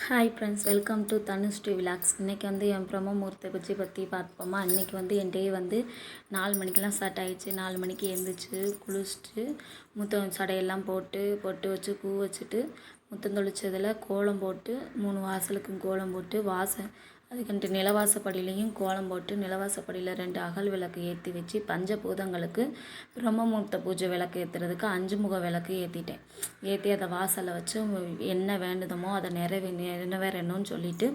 Hi friends, welcome to Dhanushree vlogs. இன்றைக்கி என் பிரம்மமுகூர்த்த பூஜை பற்றி பார்ப்போமா. இன்றைக்கி என் டே 4 மணிக்கெலாம் ஸ்டார்ட் ஆகிடுச்சு. 4 மணிக்கு எழுந்திரிச்சு குளிச்சுட்டு முத்தம் சடையெல்லாம் போட்டு பொட்டு வச்சு பூ வச்சுட்டு முத்தம் தொளிச்சதில் கோலம் போட்டு 3 வாசலுக்கும் கோலம் போட்டு அதுக்கன்ட்டு நிலவாசப்படியிலையும் கோலம் போட்டு நிலவாசப்படியில் 2 அகல் விளக்கு ஏற்றி வச்சு பஞ்சபூதங்களுக்கு பிரம்மமுகூர்த்த பூஜை விளக்கு ஏற்றுறதுக்கு 5 முக விளக்கு ஏற்றி அதை வாசலை வச்சு என்ன வேண்டுதமோ அதை நிறைவேறணும்னு சொல்லிவிட்டு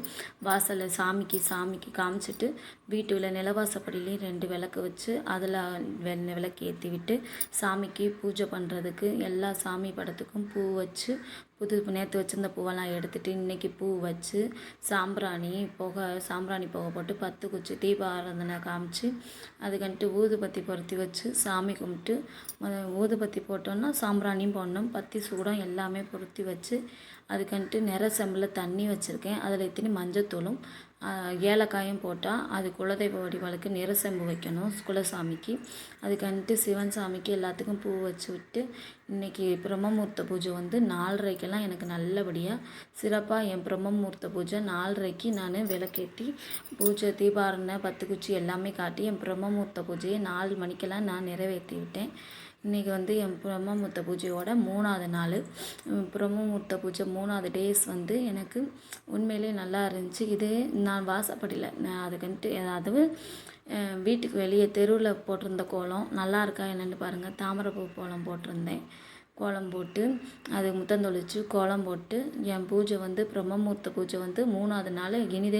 வாசலில் சாமிக்கு காமிச்சிட்டு வீட்டில் நிலவாசப்படியிலையும் 2 விளக்கு வச்சு அதில் விளக்கு ஏற்றி விட்டு சாமிக்கு பூஜை பண்ணுறதுக்கு எல்லா சாமி படத்துக்கும் பூ வச்சு நேற்று வச்சுருந்த பூவெல்லாம் எடுத்துகிட்டு இன்றைக்கி பூ வச்சு சாம்பிராணி புகை போட்டு 10 குச்சி தீப ஆராதனை காமிச்சு அதுக்கன்ட்டு ஊதுபத்தி பொருத்தி வச்சு சாமி கும்பிட்டு ஊதுபத்தி போட்டோன்னா சாம்பிராணியும் போடணும், பத்தி சூடம் எல்லாமே பொருத்தி வச்சு அதுக்கன்ட்டு நிற செம்பில் தண்ணி வச்சுருக்கேன். அதில் இத்தனை மஞ்சத்தூளும் ஏலக்காயும் போட்டால் அது குலதெய்வ வடிவாளுக்கு நிறசெம்பு வைக்கணும் குலசாமிக்கு. அதுக்கன்ட்டு சிவன் சாமிக்கு எல்லாத்துக்கும் பூ வச்சு விட்டு இன்றைக்கி பிரம்மமுகூர்த்த பூஜை 4:30க்கெல்லாம் எனக்கு நல்லபடியாக சிறப்பாக என் பிரம்மமுகூர்த்த பூஜை 4:30க்கு நான் விளக்கேற்றி பூஜை தீபாரணை 10 குச்சி எல்லாமே காட்டி என் பிரம்மமுகூர்த்த பூஜையை 4 மணிக்கெல்லாம் நான் நிறைவேற்றி விட்டேன். இன்றைக்கி என் பிரம்மமுகூர்த்த பூஜையோட 3ஆவது நாள். பிரம்மமுகூர்த்த பூஜை 3ஆவது டேஸ் எனக்கு உண்மையிலே நல்லா இருந்துச்சு. இது நான் வாசப்படியில் நான் அதுக்கன்ட்டு அதாவது வீட்டுக்கு வெளியே தெருவில் போட்டிருந்த கோலம் நல்லா இருக்கா என்னென்னு பாருங்கள். தாமரைப்பூ கோலம் போட்டிருந்தேன். கோலம் போட்டு அது முத்தம் தொளிச்சு கோலம் போட்டு என் பூஜை பிரம்மமுகூர்த்த பூஜை 3ஆவது நாள் இனிதே